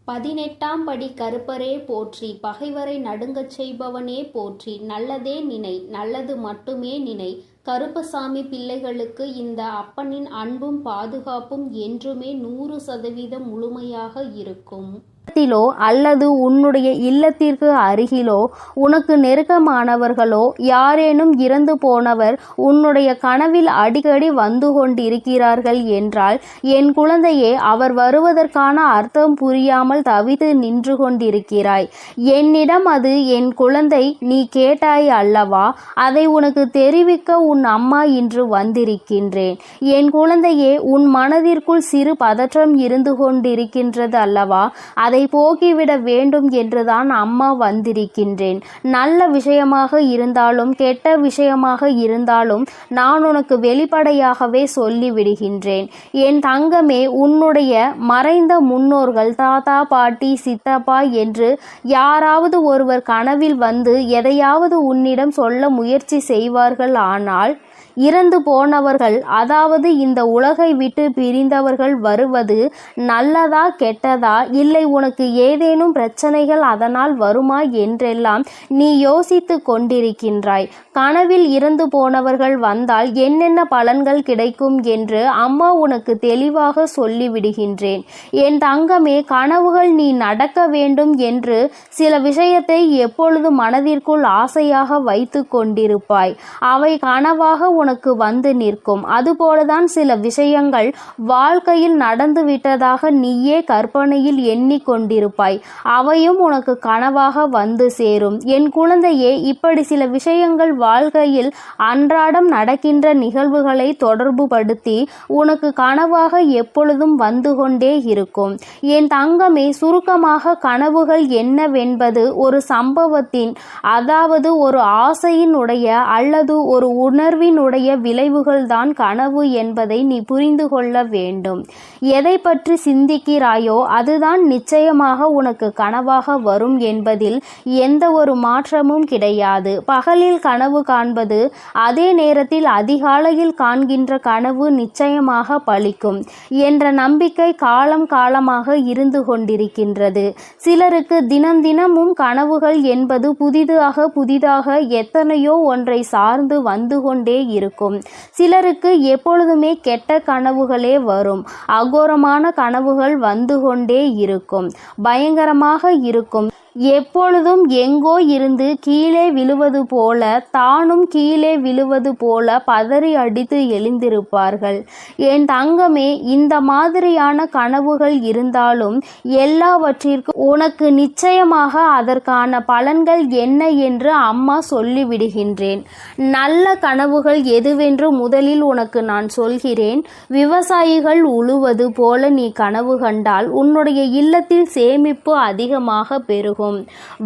18ஆம் படி கருப்பரே போற்றி, பகைவரை நடுங்கச் செய்பவனே போற்றி, நல்லதே நினை, நல்லது மட்டுமே நினை. கருப்பசாமி பிள்ளைகளுக்கு இந்த அப்பனின் அன்பும் பாதுகாப்பும் என்றுமே 100% முழுமையாக இருக்கும். அல்லது உன்னுடைய இல்லத்திற்கு அருகிலோ உனக்கு நெருக்கமானவர்களோ யாரேனும் இறந்து போனவர் உன்னுடைய கனவில் அடிக்கடி வந்து கொண்டிருக்கிறார்கள் என்றால், என் குழந்தையே, அவர் வருவதற்கான அர்த்தம் புரியாமல் தவித்து நின்று கொண்டிருக்கிறாய். என்னிடம் அது என் குழந்தை நீ கேட்டாய் அல்லவா, அதை உனக்கு தெரிவிக்க உன் அம்மா இன்று வந்திருக்கின்றேன். என் குழந்தையே, உன் மனதிற்குள் சிறு பதற்றம் இருந்து கொண்டிருக்கின்றது அல்லவா, அதை போக்கிவிட வேண்டும் என்றுதான் அம்மா வந்திருக்கின்றேன். நல்ல விஷயமாக இருந்தாலும் கெட்ட விஷயமாக இருந்தாலும் நான் உனக்கு வெளிப்படையாகவே சொல்லிவிடுகின்றேன். என் தங்கமே, உன்னுடைய மறைந்த முன்னோர்கள் தாத்தா பாட்டி சித்தப்பா என்று யாராவது ஒருவர் கனவில் வந்து எதையாவது உன்னிடம் சொல்ல முயற்சி செய்வார்கள். ஆனால் இறந்து போனவர்கள், அதாவது இந்த உலகை விட்டு பிரிந்தவர்கள் வருவது நல்லதா கெட்டதா, இல்லை உனக்கு ஏதேனும் பிரச்சனைகள் அதனால் வருமா என்றெல்லாம் நீ யோசித்து கொண்டிருக்கின்றாய். கனவில் இறந்து போனவர்கள் வந்தால் என்னென்ன பலன்கள் கிடைக்கும் என்று அம்மா உனக்கு தெளிவாக சொல்லிவிடுகின்றேன். என் தங்கமே, கனவுகள் நீ நடக்க வேண்டும் என்று சில விஷயத்தை எப்பொழுது மனதிற்குள் ஆசையாக வைத்து கொண்டிருப்பாய். அவை கனவாக உனக்கு வந்து நிற்கும். அதுபோலதான் சில விஷயங்கள் வாழ்க்கையில் நடந்து விட்டதாக நீயே கற்பனையில் எண்ணிக்கொண்டிருப்பாய். அவையும் உனக்கு கனவாக வந்து சேரும். என் குழந்தையே, இப்படி சில விஷயங்கள் வாழ்க்கையில் அன்றாடம் நடக்கின்ற நிகழ்வுகளை தொடர்புபடுத்தி உனக்கு கனவாக எப்பொழுதும் வந்து கொண்டே இருக்கும். என் தங்கமே, சுருக்கமாக கனவுகள் என்னவென்பது ஒரு சம்பவத்தின், அதாவது ஒரு ஆசையினுடைய அல்லது ஒரு உணர்வினுடைய விளைவுகள் தான் கனவு என்பதை நீ புரிந்து கொள்ள வேண்டும். எதை பற்றி சிந்திக்கிறாயோ அதுதான் நிச்சயமாக உனக்கு கனவாக வரும் என்பதில் எந்த ஒரு மாற்றமும் கிடையாது. பகலில் கனவு காண்பது, அதே நேரத்தில் அதிகாலையில் காண்கின்ற கனவு நிச்சயமாக பலிக்கும் என்ற நம்பிக்கை காலம் காலமாக இருந்து கொண்டிருக்கின்றது. சிலருக்கு தினம் தினமும் கனவுகள் என்பது புதிதாக எத்தனையோ ஒன்றை சார்ந்து வந்து கொண்டே இருக்கும். சிலருக்கு எப்பொழுதுமே கெட்ட கனவுகளே வரும். அகோரமான கனவுகள் வந்து கொண்டே இருக்கும். பயங்கரமாக இருக்கும். எப்பொழுதும் எங்கோ இருந்து கீழே விழுவது போல, தானும் கீழே விழுவது போல பதறி அடித்து எழுந்திருப்பார்கள். என் தங்கமே, இந்த மாதிரியான கனவுகள் இருந்தாலும் எல்லாவற்றிற்கும் உனக்கு நிச்சயமாக அதற்கான பலன்கள் என்ன என்று அம்மா சொல்லிவிடுகின்றேன். நல்ல கனவுகள் எதுவென்று முதலில் உனக்கு நான் சொல்கிறேன். விவசாயிகள் உழுவது போல நீ கனவு கண்டால் உன்னுடைய இல்லத்தில் சேமிப்பு அதிகமாக பெருகும்.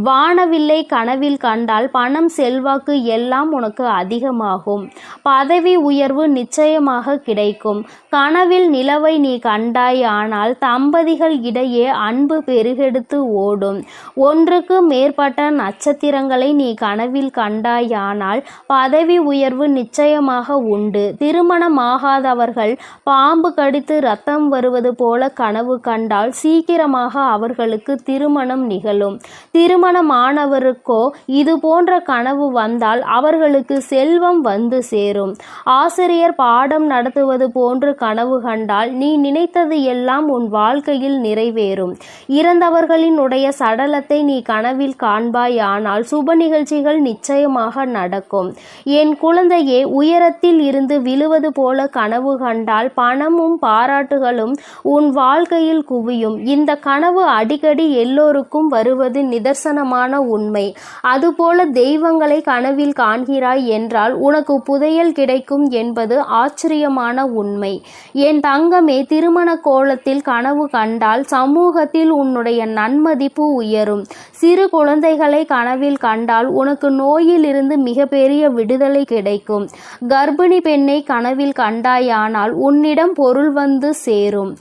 வானவில்லை கனவில் கண்டால் பணம் செல்வாக்கு எல்லாம் உனக்கு அதிகமாகும். பதவி உயர்வு நிச்சயமாக கிடைக்கும். கனவில் நிலவை நீ கண்டாய் ஆனால் தம்பதிகள் இடையே அன்பு பெருகெடுத்து ஓடும். ஒன்றுக்கு மேற்பட்ட நட்சத்திரங்களை நீ கனவில் கண்டாயானால் பதவி உயர்வு நிச்சயமாக உண்டு. திருமணமாகாதவர்கள் பாம்பு கடித்து ரத்தம் வருவது போல கனவு கண்டால் சீக்கிரமாக அவர்களுக்கு திருமணம் நிகழும். திருமணமானவருக்கோ இது போன்ற கனவு வந்தால் அவர்களுக்கு செல்வம் வந்து சேரும். ஆசிரியர் பாடம் நடத்துவது போன்று கனவு கண்டால் நீ நினைத்தது எல்லாம் உன் வாழ்க்கையில் நிறைவேறும். இறந்தவர்களினுடைய சடலத்தை நீ கனவில் காண்பாயானால் சுப நிகழ்ச்சிகள் நிச்சயமாக நடக்கும். என் குழந்தையே, உயரத்தில் இருந்து விழுவது போல கனவு கண்டால் பணமும் பாராட்டுகளும் உன் வாழ்க்கையில் குவியும். இந்த கனவு அடிக்கடி எல்லோருக்கும் வருவது நிதர்சனமான உண்மை. அதுபோல தெய்வங்களை கனவில் காண்கிறாய் என்றால் உனக்கு புதையல் கிடைக்கும் என்பது ஆச்சரியமான உண்மை. என் தங்கமே, திருமண கோலத்தில் கனவு கண்டால் சமூகத்தில் உன்னுடைய நன்மதிப்பு உயரும். சிறு குழந்தைகளை கனவில் கண்டால் உனக்கு நோயில் இருந்து மிகப்பெரிய விடுதலை கிடைக்கும். கர்ப்பிணி பெண்ணை கனவில் கண்டாயானால் உன்னிடம் பொருள் வந்து சேரும்.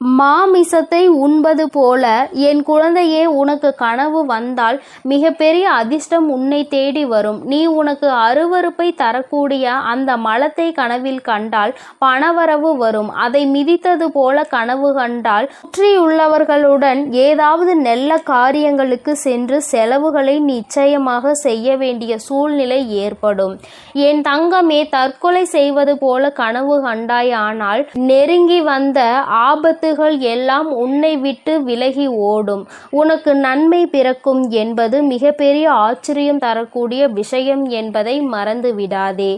மாமிசத்தை உண்பது போல என் குழந்தையே உனக்கு கனவு வந்தால் மிகப்பெரிய அதிர்ஷ்டம் உன்னை தேடி வரும். நீ உனக்கு அருவருப்பை தரக்கூடிய அந்த மலத்தை கனவில் கண்டால் பணவரவு வரும். அதை மிதித்தது போல கனவு கண்டால் சுற்றியுள்ளவர்களுடன் ஏதாவது நல்ல காரியங்களுக்கு சென்று செலவுகளை நிச்சயமாக செய்ய வேண்டிய சூழ்நிலை ஏற்படும். என் தங்கமே, தற்கொலை செய்வது போல கனவு கண்டாயானால் நெருங்கி வந்த ஆபத்துகள் எல்லாம் உன்னை விட்டு விலகி ஓடும். உனக்கு நன்மை பிறக்கும் என்பது மிகப்பெரிய ஆச்சரியம் தரக்கூடிய விஷயம் என்பதை மறந்து விடாதே.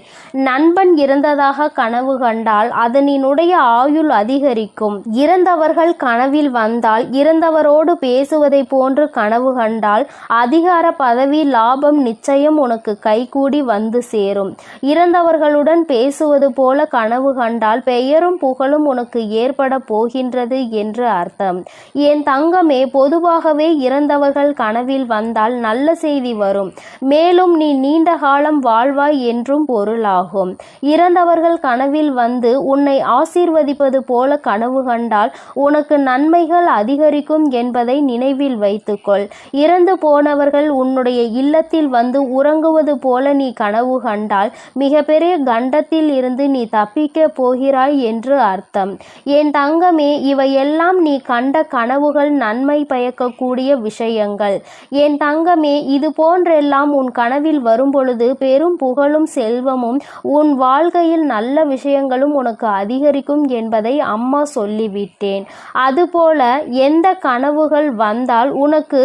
நண்பன் இறந்ததாக கனவு கண்டால் அதனினுடைய ஆயுள் அதிகரிக்கும். இறந்தவர்கள் கனவில் வந்தால் இறந்தவரோடு பேசுவதை போன்று கனவு கண்டால் அதிகார பதவி லாபம் நிச்சயம் உனக்கு கைகூடி வந்து சேரும். இறந்தவர்களுடன் பேசுவது போல கனவு கண்டால் பெயரும் புகழும் உனக்கு ஏற்பட போகின்றது என்று அர்த்தம். என் தங்கமே, பொதுவாகவே இறந்தவர்கள் கனவில் வந்தால் நல்ல செய்தி வரும். மேலும் நீ நீண்ட காலம் வாழ்வாய் என்றும் பொருளாகும். இறந்தவர்கள் கனவில் வந்து உன்னை ஆசீர்வதிப்பது போல கனவு கண்டால் உனக்கு நன்மைகள் அதிகரிக்கும் என்பதை நினைவில் வைத்துக்கொள். இறந்து போனவர்கள் உன்னுடைய இல்லத்தில் வந்து உறங்குவது போல நீ கனவு கண்டால் மிகப்பெரிய கண்டத்தில் இருந்து நீ தப்பிக்க போகிறாய் என்று அர்த்தம். என் தங்கமே, இவையெல்லாம் நீ கண்ட கனவுகள் நன்மை பயக்கக்கூடிய விஷயங்கள். என் தங்கமே, இது போன்றெல்லாம் உன் கனவில் வரும்பொழுது பெரும் புகழும் செல்வமும் உன் வாழ்க்கையில் நல்ல விஷயங்களும் உனக்கு அதிகரிக்கும் என்பதை அம்மா சொல்லிவிட்டேன். அதுபோல எந்த கனவுகள் வந்தால் உனக்கு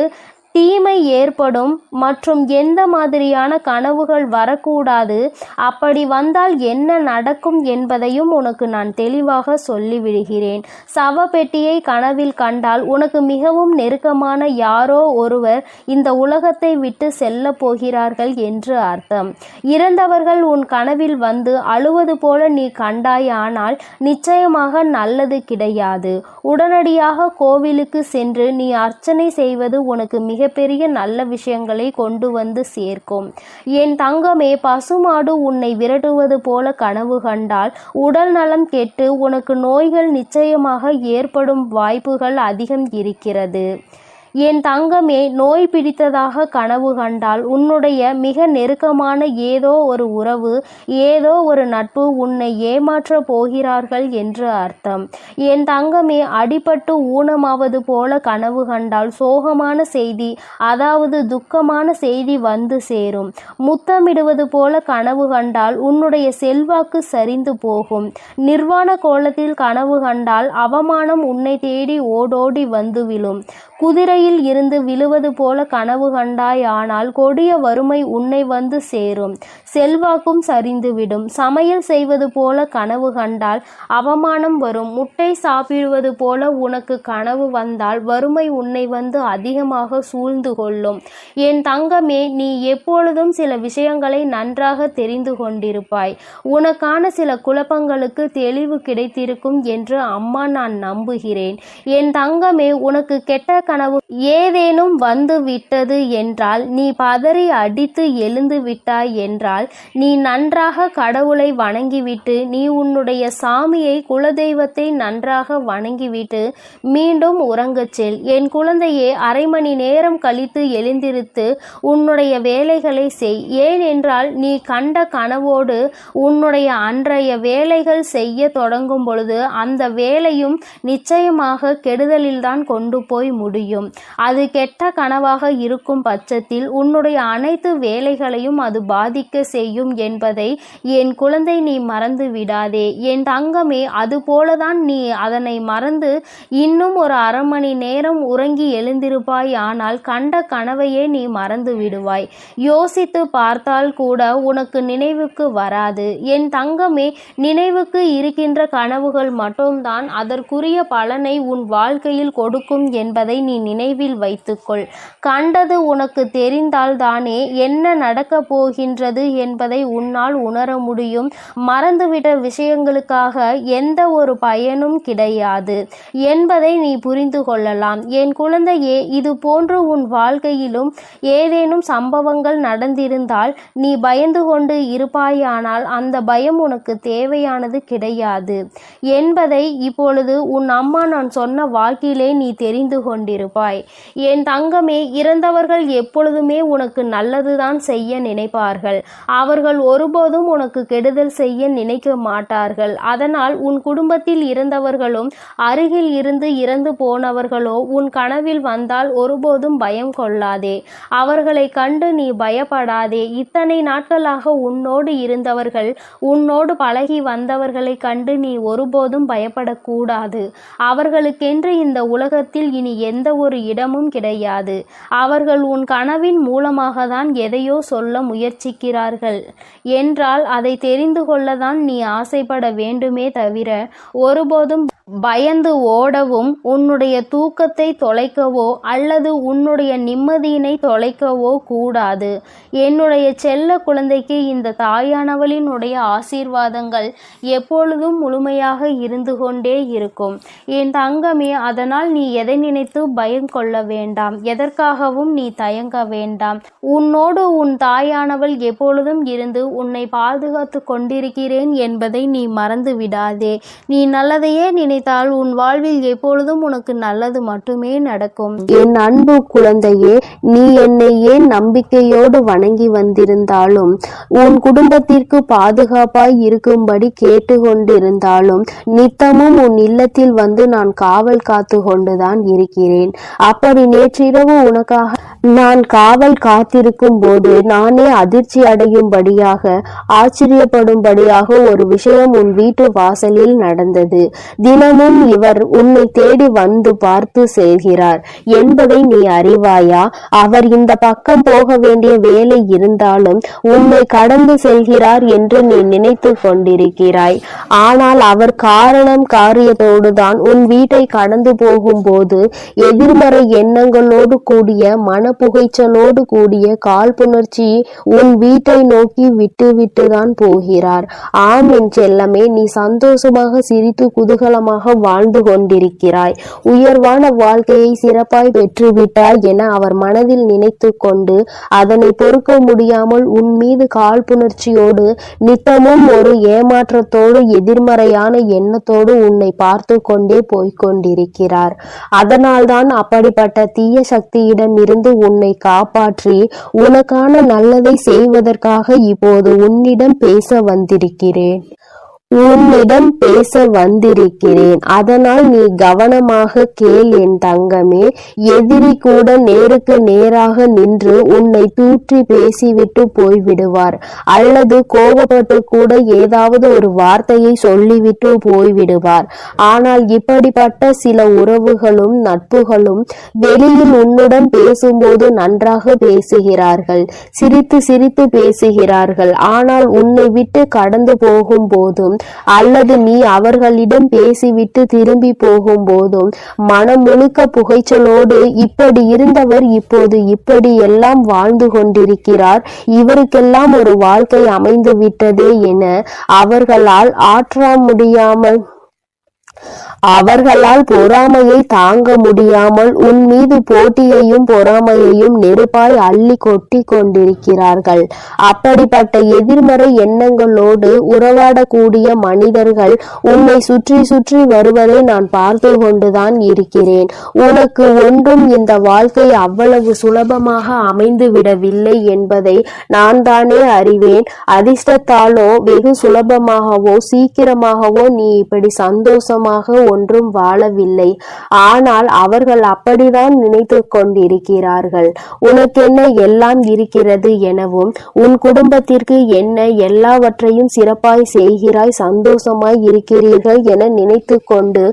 தீமை ஏற்படும் மற்றும் எந்த மாதிரியான கனவுகள் வரக்கூடாது, அப்படி வந்தால் என்ன நடக்கும் என்பதையும் உனக்கு நான் தெளிவாக சொல்லிவிடுகிறேன். சவப்பெட்டியை கனவில் கண்டால் உனக்கு மிகவும் நெருக்கமான யாரோ ஒருவர் இந்த உலகத்தை விட்டு செல்ல போகிறார்கள் என்று அர்த்தம். இறந்தவர்கள் உன் கனவில் வந்து அழுவது போல நீ கண்டாயானால் நிச்சயமாக நல்லது கிடையாது. உடனடியாக கோவிலுக்கு சென்று நீ அர்ச்சனை செய்வது உனக்கு மிகப்பெரிய நல்ல விஷயங்களை கொண்டு வந்து சேர்க்கும். என் தங்கமே, பசுமாடு உன்னை விரட்டுவது போல கனவு கண்டால் உடல் நலம் கெட்டு உனக்கு நோய்கள் நிச்சயமாக ஏற்படும் வாய்ப்புகள் அதிகம் இருக்கிறது. என் தங்கமே, நோய் பிடித்ததாக கனவு கண்டால் உன்னுடைய மிக நெருக்கமான ஏதோ ஒரு உறவு, ஏதோ ஒரு நட்பு உன்னை ஏமாற்ற போகிறார்கள் என்று அர்த்தம். என் தங்கமே, அடிபட்டு ஊனமாவது போல கனவு கண்டால் சோகமான செய்தி, அதாவது துக்கமான செய்தி வந்து சேரும். முத்தமிடுவது போல கனவு கண்டால் உன்னுடைய செல்வாக்கு சரிந்து போகும். நிர்வாண கோலத்தில் கனவு கண்டால் அவமானம் உன்னை தேடி ஓடோடி வந்து விழும். குதிரையில் இருந்து விழுவது போல கனவு கண்டாயானால் கொடிய வறுமை உன்னை வந்து சேரும். செல்வாக்கும் சரிந்துவிடும். சமையல் செய்வது போல கனவு கண்டால் அவமானம் வரும். முட்டை சாப்பிடுவது போல உனக்கு கனவு வந்தால் வறுமை உன்னை வந்து அதிகமாக சூழ்ந்து கொள்ளும். என் தங்கமே, நீ எப்பொழுதும் சில விஷயங்களை நன்றாக தெரிந்து கொண்டிருப்பாய். உனக்கான சில குழப்பங்களுக்கு தெளிவு கிடைத்திருக்கும் என்று அம்மா நான் நம்புகிறேன். என் தங்கமே, உனக்கு கெட்ட கனவு ஏதேனும் வந்து விட்டது என்றால், நீ பதறி அடித்து எழுந்து விட்டாய் என்றால், நீ நன்றாக கடவுளை வணங்கிவிட்டு நீ உன்னுடைய சாமியை குலதெய்வத்தை நன்றாக வணங்கிவிட்டு மீண்டும் உறங்கச் செல். என் குழந்தையே, அரை மணி நேரம் கழித்து எழுந்திருத்து உன்னுடைய வேலைகளை செய். ஏனென்றால் நீ கண்ட கனவோடு உன்னுடைய அன்றைய வேலைகள் செய்ய தொடங்கும் பொழுது அந்த வேலையும் நிச்சயமாக கெடுதலில்தான் கொண்டு போய் முடியும். அது கெட்ட கனவாக இருக்கும் பட்சத்தில் உன்னுடைய அனைத்து வேலைகளையும் அது பாதிக்க செய்யும் என்பதை என் குழந்தை நீ மறந்து விடாதே. என் தங்கமே, அது போலதான் நீ அதனை மறந்து இன்னும் ஒரு அரை மணி நேரம் உறங்கி எழுந்திருப்பாய். ஆனால் கண்ட கனவையே நீ மறந்து விடுவாய். யோசித்து பார்த்தால் கூட உனக்கு நினைவுக்கு வராது. என் தங்கமே, நினைவுக்கு இருக்கின்ற கனவுகள் மட்டும்தான் அதற்குரிய பலனை உன் வாழ்க்கையில் கொடுக்கும் என்பதை நீ நினைவில் வைத்துக்கொள். கண்டது உனக்கு தெரிந்தால் தானே என்ன நடக்கப் போகின்றது என்பதை உன்னால் உணர முடியும். மறந்துவிட்ட விஷயங்களுக்காக எந்த ஒரு பயனும் கிடையாது என்பதை நீ புரிந்து கொள்ளலாம். என் குழந்தையே, இது போன்று உன் வாழ்க்கையிலும் ஏதேனும் சம்பவங்கள் நடந்திருந்தால் நீ பயந்து கொண்டு இருப்பாயானால் அந்த பயம் உனக்கு தேவையானது கிடையாது என்பதை இப்பொழுது உன் அம்மா நான் சொன்ன வாக்கிலே நீ தெரிந்து கொண்டிருப்பாய். என் தங்கமே, இறந்தவர்கள் எப்பொழுதுமே உனக்கு நல்லதுதான் செய்ய நினைப்பார்கள். அவர்கள் ஒருபோதும் உனக்கு கெடுதல் செய்ய நினைக்க மாட்டார்கள். அதனால் உன் குடும்பத்தில் இருந்தவர்களும் அருகில் இருந்து இறந்து போனவர்களோ உன் கனவில் வந்தால் ஒருபோதும் பயம் கொள்ளாதே. அவர்களை கண்டு நீ பயப்படாதே. இத்தனை நாட்களாக உன்னோடு இருந்தவர்கள், உன்னோடு பழகி வந்தவர்களை கண்டு நீ ஒருபோதும் பயப்படக்கூடாது. அவர்களுக்கென்று இந்த உலகத்தில் இனி எந்த ஒரு இடமும் கிடையாது. அவர்கள் உன் கனவின் மூலமாக தான் எதையோ சொல்ல முயற்சிக்கிறார்கள் என்றால் அதை தெரிந்து கொள்ளதான் நீ ஆசைப்பட வேண்டுமே தவிர ஒருபோதும் பயந்து ஓடவும் உன்னுடைய தூக்கத்தை தொலைக்கவோ அல்லது உன்னுடைய நிம்மதியினை தொலைக்கவோ கூடாது. என்னுடைய செல்ல குழந்தைக்கு இந்த தாயானவளினுடைய ஆசீர்வாதங்கள் எப்பொழுதும் முழுமையாக இருந்து கொண்டே இருக்கும். என் தங்கமே, அதனால் நீ எதை நினைத்து பயம் கொள்ள வேண்டாம். எதற்காகவும் நீ தயங்க வேண்டாம். உன்னோடு உன் தாயானவள் எப்பொழுதும் இருந்து உன்னை பாதுகாத்து கொண்டிருக்கிறேன் என்பதை நீ மறந்து விடாதே. நீ நல்லதையே நினைத்தால் உன் வாழ்வில் எப்பொழுதும் உனக்கு நல்லது மட்டுமே நடக்கும். என் அன்பு குழந்தையே, நீ என்னை ஏன் நம்பிக்கையோடு வணங்கி வந்திருந்தாலும், உன் குடும்பத்திற்கு பாதுகாப்பாய் இருக்கும்படி கேட்டு கொண்டிருந்தாலும், நித்தமும் உன் இல்லத்தில் வந்து நான் காவல் காத்து கொண்டுதான் இருக்கிறேன். அப்படி நேற்றிரவு உனக்காக நான் காவல் காத்திருக்கும் போது நானே அதிர்ச்சி அடையும்படியாக, ஆச்சரியப்படும்படியாக ஒரு விஷயம் உன் வீட்டு வாசலில் நடந்தது. தினமும் இவர் உன்னை தேடி வந்து பார்த்து செல்கிறார் என்பதை நீ அறிவாயா? அவர் இந்த பக்கம் போக வேண்டிய வேலை இருந்தாலும் உன்னை கடந்து செல்கிறார் என்று நீ நினைத்து கொண்டிருக்கிறாய். ஆனால் அவர் காரணம் காரியத்தோடுதான் உன் வீட்டை கடந்து போகும்போது எதிர்மறை எண்ணங்களோடு கூடிய மனப்புகைச்சலோடு கூடிய காழ்ப்புணர்ச்சி உன் வீட்டை நோக்கி விட்டுவிட்டுதான் போகிறார். ஆம் என் செல்லமே, நீ சந்தோஷமாக சிரித்து குதூகலமாக வாழ்ந்து கொண்டிருக்கிறாய். உயர்வான வாழ்க்கையை சிறப்பாய் பெற்றுவிட்டாய் என அவர் மனதில் நினைத்து கொண்டு அதனை பொறுக்க முடியாமல் உன் மீது காழ்ப்புணர்ச்சியோடு நித்தமும் ஒரு ஏமாற்றத்தோடு எதிர்மறையான எண்ணத்தோடு உன்னை பார்த்து கொண்டே போய்கொண்டிருக்கிறார். அதனால்தான் அப்படிப்பட்ட தீய சக்தியிடம் இருந்து உன்னை காப்பாற்றி உனக்கான நல்லதை செய்வதற்காக இப்போது உன்னிடம் பேச வந்திருக்கிறேன். அதனால் நீ கவனமாக கேள் என் தங்கமே. எதிரி கூட நேருக்கு நேராக நின்று உன்னை தூற்றி பேசிவிட்டு போய்விடுவார், அல்லது கோபப்பட்டு கூட ஏதாவது ஒரு வார்த்தையை சொல்லிவிட்டு போய்விடுவார். ஆனால் இப்படிப்பட்ட சில உறவுகளும் நட்புகளும் வெளியில் உன்னுடன் பேசும்போது நன்றாக பேசுகிறார்கள், சிரித்து சிரித்து பேசுகிறார்கள். ஆனால் உன்னை விட்டு கடந்து போகும் போதும் அல்லது நீ அவர்களிடம் பேசிவிட்டு திரும்பி போகும் போதும் மனம் முழுக்க புகைச்சலோடு இப்படி இருந்தவர் இப்போது இப்படி எல்லாம் வாழ்ந்து கொண்டிருக்கிறார், இவருக்கெல்லாம் ஒரு வாழ்க்கை அமைந்து விட்டதே என அவர்களால் பொறாமையை தாங்க முடியாமல் உன் மீது போட்டியையும் பொறாமையையும் நெருப்பாய் அள்ளி கொட்டி கொண்டிருக்கிறார்கள். அப்படிப்பட்ட எதிர்மறை எண்ணங்களோடு உறவாடக்கூடிய மனிதர்கள் உன்னை சுற்றி சுற்றி வருவதை நான் பார்த்து கொண்டுதான் இருக்கிறேன். உனக்கு ஒன்றும் இந்த வாழ்க்கை அவ்வளவு சுலபமாக அமைந்து விடவில்லை என்பதை நான் தானே அறிவேன். அதிர்ஷ்டத்தாலோ வெகு சுலபமாகவோ சீக்கிரமாகவோ நீ இப்படி சந்தோஷமாக ஒன்றும் வாழவில்லை. ஆனால் அவர்கள் அப்படிதான் நினைத்து கொண்டிருக்கிறார்கள். உனக்கென்ன எல்லாம் இருக்கிறது எனவும் உன் குடும்பத்திற்கு என்ன எல்லாவற்றையும் சிறப்பாய் செய்கிறாய், சந்தோஷமாய் இருக்கிறீர்கள் என நினைத்து கொண்டு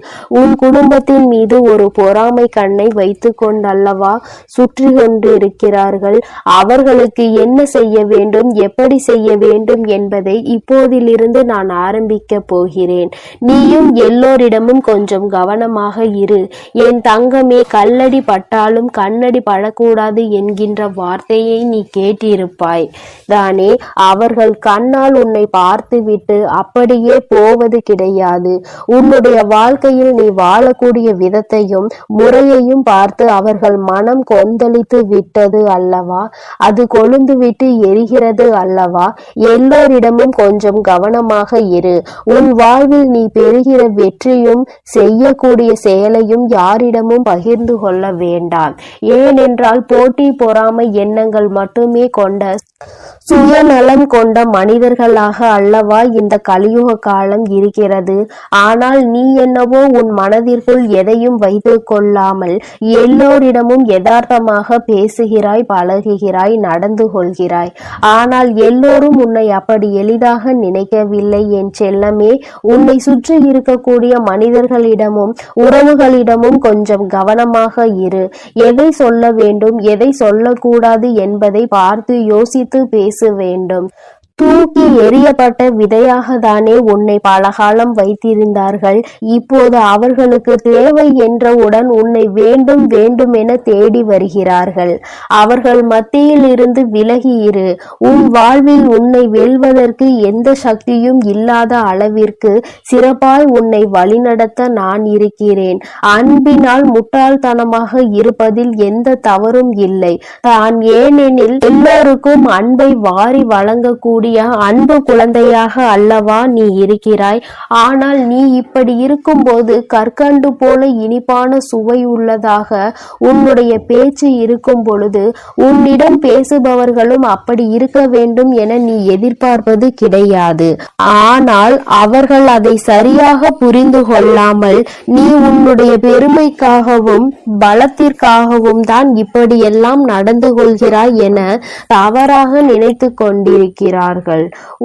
உன் குடும்பத்தின் மீது ஒரு பொறாமை கண்ணை வைத்து கொண்டல்லவா சுற்றி கொண்டிருக்கிறார்கள். அவர்களுக்கு என்ன செய்ய வேண்டும், எப்படி செய்ய வேண்டும் என்பதை இப்போதிலிருந்து நான் ஆரம்பிக்க போகிறேன். நீயும் எல்லோரிடமும் கொஞ்சம் கவனமாக இரு. என் தங்கமே, கல்லடி பட்டாலும் கண்ணடி படக்கூடாது என்கின்ற வார்த்தையை நீ கேட்டிருப்பாய் தானே? அவர்கள் கண்ணால் உன்னை பார்த்துவிட்டு அப்படியே போவது கிடையாது. உன்னுடைய வாழ்க்கையில் நீ வாழக்கூடிய விதத்தையும் முறையையும் பார்த்து அவர்கள் மனம் கொந்தளித்து விட்டது அல்லவா? அது கொழுந்து விட்டு எரிகிறது அல்லவா? எல்லோரிடமும் கொஞ்சம் கவனமாக இரு. உன் வாழ்வில் நீ பெறுகிற வெற்றியும் செய்யக்கூடிய செயலையும் யாரிடமும் பகிர்ந்து கொள்ள வேண்டாம். ஏனென்றால் போட்டி பொறாமை எண்ணங்கள் மட்டுமே கொண்ட சுயநலம் கொண்ட மனிதர்களாக அல்லவா இந்த கலியுக காலம் இருக்கிறது. ஆனால் நீ என்னவோ உன் மனதிற்குள் எதையும் வைத்து கொள்ளாமல் எல்லோரிடமும் யதார்த்தமாக பேசுகிறாய், பழகுகிறாய், நடந்து கொள்கிறாய். ஆனால் எல்லோரும் உன்னை அப்படி எளிதாக நினைக்கவில்லை என் செல்லமே. உன்னை சுற்றி இருக்கக்கூடிய மனிதர்களிடமும் உறவுகளிடமும் கொஞ்சம் கவனமாக இரு. எதை சொல்ல வேண்டும், எதை சொல்லக்கூடாது என்பதை பார்த்து யோசித்து பேச வேண்டும். தூக்கி எறியப்பட்ட விதையாக தானே உன்னை பலகாலம் வைத்திருந்தார்கள். இப்போது அவர்களுக்கு தேவை என்றவுடன் உன்னை வேண்டும் வேண்டுமென தேடி வருகிறார்கள். அவர்கள் மத்தியில் இருந்து விலகி இரு. உன் வாழ்வில் உன்னை வெல்வதற்கு எந்த சக்தியும் இல்லாத அளவிற்கு சிறப்பாய் உன்னை வழிநடத்த நான் இருக்கிறேன். அன்பினால் முட்டாள்தனமாக இருப்பதில் எந்த தவறும் இல்லை தான். ஏனெனில் எல்லோருக்கும் அன்பை வாரி வழங்கக்கூடிய அன்பு குழந்தையாக அல்லவா நீ இருக்கிறாய். ஆனால் நீ இப்படி இருக்கும்போது கற்கண்டு போல இனிப்பான சுவை உள்ளதாக உன்னுடைய பேச்சு இருக்கும் பொழுது உன்னிடம் பேசுபவர்களும் அப்படி இருக்க வேண்டும் என நீ எதிர்பார்ப்பது கிடையாது. ஆனால் அவர்கள் அதை சரியாக புரிந்து கொள்ளாமல் நீ உன்னுடைய பெருமைக்காகவும் பலத்திற்காகவும் தான் இப்படியெல்லாம் நடந்து கொள்கிறாய் என தவறாக நினைத்து கொண்டிருக்கிறார்.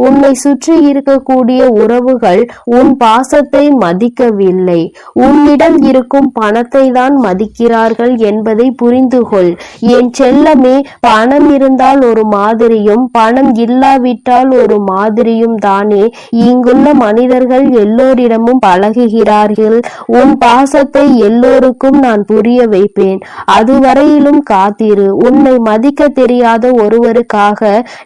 உன்னை சுற்றி இருக்கக்கூடிய உறவுகள் உன் பாசத்தை மதிக்கவில்லை, உன்னிடம் இருக்கும் பணத்தை தான் மதிக்கிறார்கள் என்பதை புரிந்து கொள் என் செல்லமே. பணம் இருந்தால் ஒரு மாதிரியும் பணம் இல்லாவிட்டால் ஒரு மாதிரியும் தானே இங்குள்ள மனிதர்கள் எல்லோரிடமும் பழகுகிறார்கள். உன் பாசத்தை எல்லோருக்கும் நான் புரிய வைப்பேன். அதுவரையிலும் காத்திரு. உன்னை மதிக்க தெரியாத ஒருவருக்காக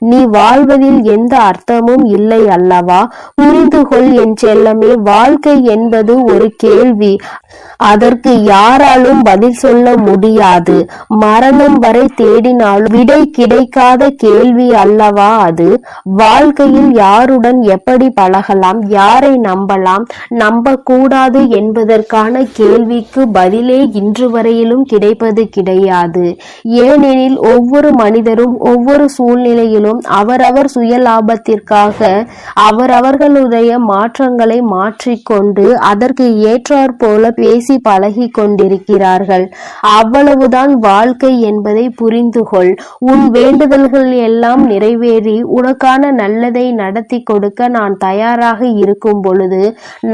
நீ வாழ்வதில் எந்த அர்த்தமும் இல்லை அல்லவா? புரிந்து கொள் என் செல்லமே. வாழ்க்கை என்பது ஒரு கேள்வி. அதற்கு யாராலும் பதில் சொல்ல முடியாது. மரணம் வரை தேடினாலும் விடை கிடைக்காத கேள்வி அல்லவா அது? வாழ்க்கையில் யாருடன் எப்படி பழகலாம், யாரை நம்பலாம், நம்பக்கூடாது என்பதற்கான கேள்விக்கு பதிலே இன்று வரையிலும் கிடைப்பது கிடையாது. ஏனெனில் ஒவ்வொரு மனிதரும் ஒவ்வொரு சூழ்நிலையிலும் அவரவர் சுய லாபத்திற்காக அவரவர்களுடைய மாற்றங்களை மாற்றிக்கொண்டு அதற்கு ஏற்றாற் போல பேசி பழகி கொண்டிருக்கிறார்கள். அவ்வளவுதான் வாழ்க்கை என்பதை புரிந்து கொள். உன் வேண்டுதல்கள் எல்லாம் நிறைவேறி உனக்கான நல்லதை நடத்தி கொடுக்க நான் தயாராக இருக்கும் பொழுது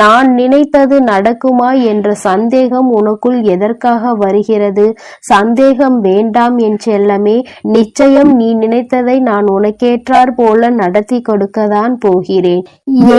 நான் நினைத்தது நடக்குமா என்ற சந்தேகம் உனக்குள் எதற்காக வருகிறது? சந்தேகம் வேண்டாம் என் செல்லமே. நிச்சயம் நீ நினைத்ததை நான் உனக்கேற்றார் போல நடத்தி கொடுக்கத்தான் போகிறேன்.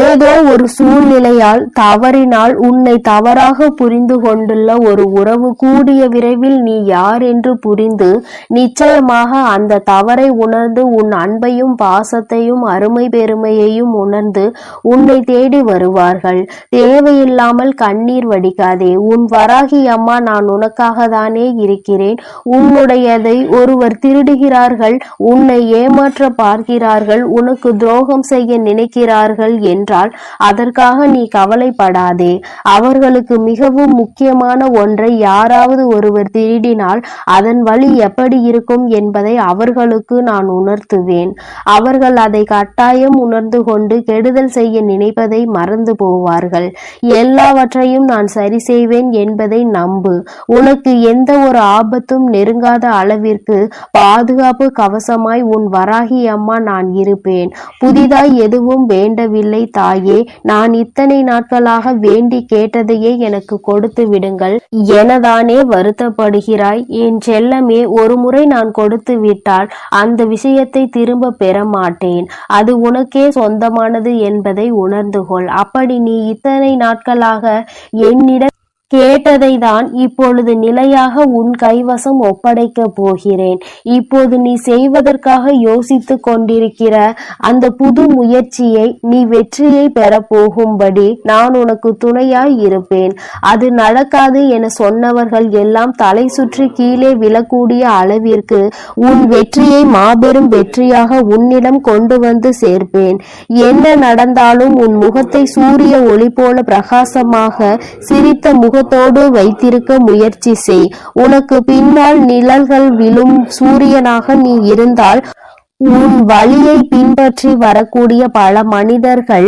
ஏதோ ஒரு சூழ்நிலையால் தவறினால் உன்னை தவறாக புரிந்து கொண்டுள்ள ஒரு உறவு கூடிய விரைவில் நீ யார் என்று புரிந்து நிச்சயமாக அந்த தவறை உணர்ந்து உன் அன்பையும் பாசத்தையும் அருமை பெருமையையும் உணர்ந்து உன்னை தேடி வருவார்கள். தேவையில்லாமல் கண்ணீர் வடிக்காதே. உன் வராகி அம்மா நான் உனக்காக தானே இருக்கிறேன். உன்னுடையதை ஒருவர் திருடுகிறார்கள், உன்னை ஏமாற்ற பார்க்கிறார்கள், உனக்கு துரோகம் செய்ய நினைக்கிறார்கள் என்றால் அதற்காக நீ கவலைப்படாதே. அவர்களுக்கு மிகவும் முக்கியமான ஒன்றை யாராவது ஒருவர் திருடினால் அதன் வழி எப்படி இருக்கும் என்பதை அவர்களுக்கு நான் உணர்த்துவேன். அவர்கள் அதை கட்டாயம் உணர்ந்து கொண்டு கெடுதல் செய்ய நினைப்பதை மறந்து போவார்கள். எல்லாவற்றையும் நான் சரி செய்வேன் என்பதை நம்பு. உனக்கு எந்த ஒரு ஆபத்தும் நெருங்காத அளவிற்கு பாதுகாப்பு கவசமாய் உன் வராகி அம்மா நான் இருப்பேன். புதிதாய் எதுவும் வேண்டவில்லை தாயே. நான் இத்தனை நாட்களாக வேண்டி கேட்டதையே எனக்கு கொடுத்து விடுங்கள் எனதானே வருத்தப்படுகிறாய் என் செல்லமே. ஒரு முறை நான் கொடுத்து விட்டால் அந்த விஷயத்தை திரும்ப பெற மாட்டேன். அது உனக்கே சொந்தமானது என்பதை உணர்ந்து கொள். அப்படி நீ இத்தனை நாட்களாக என்னிடம் கேட்டதை தான் இப்பொழுது நிலையாக உன் கைவசம் ஒப்படைக்க போகிறேன். இப்போது நீ செய்வதற்காக யோசித்து கொண்டிருக்கிற அந்த புது முயற்சியை நீ வெற்றியை பெறப்போகும்படி நான் உனக்கு துணையாய் இருப்பேன். அது நடக்காது என சொன்னவர்கள் எல்லாம் தலை சுற்றி கீழே விழக்கூடிய அளவிற்கு உன் வெற்றியை மாபெரும் வெற்றியாக உன்னிடம் கொண்டு வந்து சேர்ப்பேன். என்ன நடந்தாலும் உன் முகத்தை சூரிய ஒளி போல பிரகாசமாக சிரித்த முகத்தோடு வைத்திருக்க முயற்சி செய். உனக்கு பின்னால் நிழல்கள் விழும் சூரியனாக நீ இருந்தால் உன் வழியை பின்பற்றி வரக்கூடிய பல மனிதர்கள்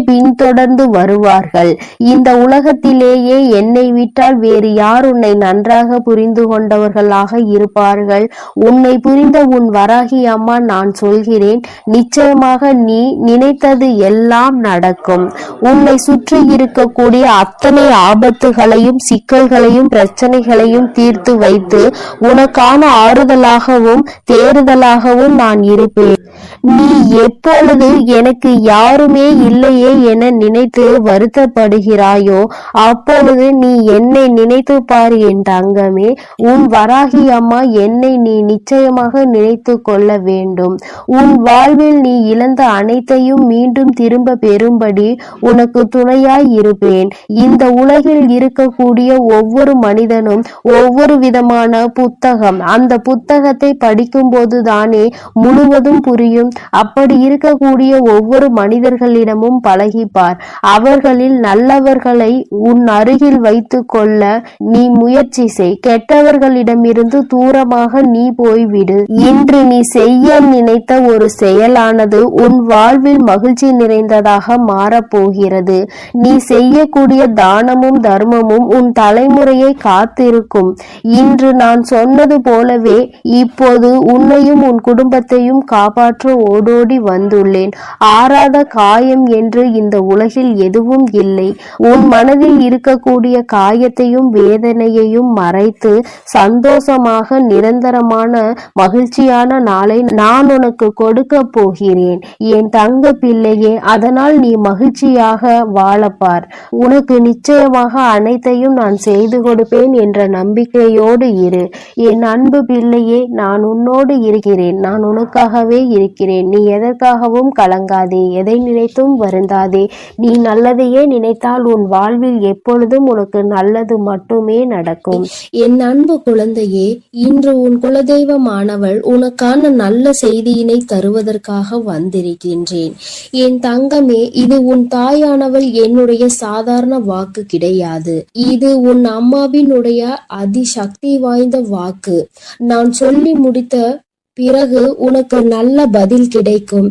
பின்தொடர்ந்து வருவார்கள். இந்த உலகத்திலேயே என்னை விட்டால் வேறு யார் உன்னை நன்றாக புரிந்து கொண்டவர்களாக இருப்பார்கள்? உன்னை புரிந்த உன் வராகி அம்மா நான் சொல்கிறேன், நிச்சயமாக நீ நினைத்தது எல்லாம் நடக்கும். உன்னை சுற்றி இருக்கக்கூடிய அத்தனை ஆபத்துகளையும் சிக்கல்களையும் பிரச்சனைகளையும் தீர்த்து வைத்து உனக்கான ஆறுதலாகவும் தேறுதலாகவும் நான் இருப்பேன். நீ எப்பொழுது எனக்கு யாருமே இல்லையே என நினைத்து வருத்தப்படுகிறாயோ அப்பொழுது நீ என்னை நினைத்து பார் என் தங்கமே. உன் வராகி அம்மா என்னை நீ நிச்சயமாக நினைத்து கொள்ள வேண்டும். உன் வாழ்வில் நீ இழந்த அனைத்தையும் மீண்டும் திரும்ப பெறும்படி உனக்கு துணையாய் இருப்பேன். இந்த உலகில் இருக்கக்கூடிய ஒவ்வொரு மனிதனும் ஒவ்வொரு விதமான புத்தகம். அந்த புத்தகத்தை படிக்கும் போது தானே முழுவதும் புரியும். அப்படி இருக்கக்கூடிய ஒவ்வொரு மனிதர்களிடமும் பழகிப்பார். அவர்களில் நல்லவர்களை உன் அருகில் வைத்து கொள்ள நீ முயற்சி செய். கெட்டவர்களிடமிருந்து தூரமாக நீ போய்விடு. இன்று நீ செய்ய நினைத்த ஒரு செயலானது உன் வாழ்வில் மகிழ்ச்சி நிறைந்ததாக மாறப்போகிறது. நீ செய்யக்கூடிய தானமும் தர்மமும் உன் தலைமுறையை காத்திருக்கும். இன்று நான் சொன்னது போலவே இப்போது உன்னையும் உன் குடும்பத்தையும் காப்பாற்ற ஓடோடி வந்துள்ளேன். ஆறாத காயம் என்று இந்த உலகில் எதுவும் இல்லை. உன் மனதில் இருக்கக்கூடிய காயத்தையும் வேதனையையும் மறைத்து சந்தோஷமாக நிரந்தரமான மகிழ்ச்சியான நாளை நான் உனக்கு கொடுக்க போகிறேன் என் தங்க பிள்ளையே. அதனால் நீ மகிழ்ச்சியாக வாழப்பார். உனக்கு நிச்சயமாக அனைத்தையும் நான் செய்து கொடுப்பேன் என்ற நம்பிக்கையோடு இரு. என் அன்பு பிள்ளையே, நான் உன்னோடு இருக்கிறேன். நான் உனக்காகவே இருக்கிறேன். நீ எதற்காகவும் கலங்காதே, எதை நினைத்தும் வருந்தாதே. நீ நல்லதையே நினைத்தால் உன் வாழ்வில் எப்பொழுதும் உனக்கு நல்லது மட்டுமே நடக்கும். என் அன்பு குழந்தையே, இன்று உன் குலதெய்வமானவள் உனக்கான நல்ல செய்தியினை தருவதற்காக வந்திருக்கின்றேன். என் தங்கமே, இது உன் தாயானவள் என்னுடைய சாதாரண வாக்கு கிடையாது. இது உன் அம்மாவினுடைய அதிசக்தி வாய்ந்த வாக்கு. நான் சொல்லி முடித்த பிறகு உனக்கு நல்ல பதில் கிடைக்கும்.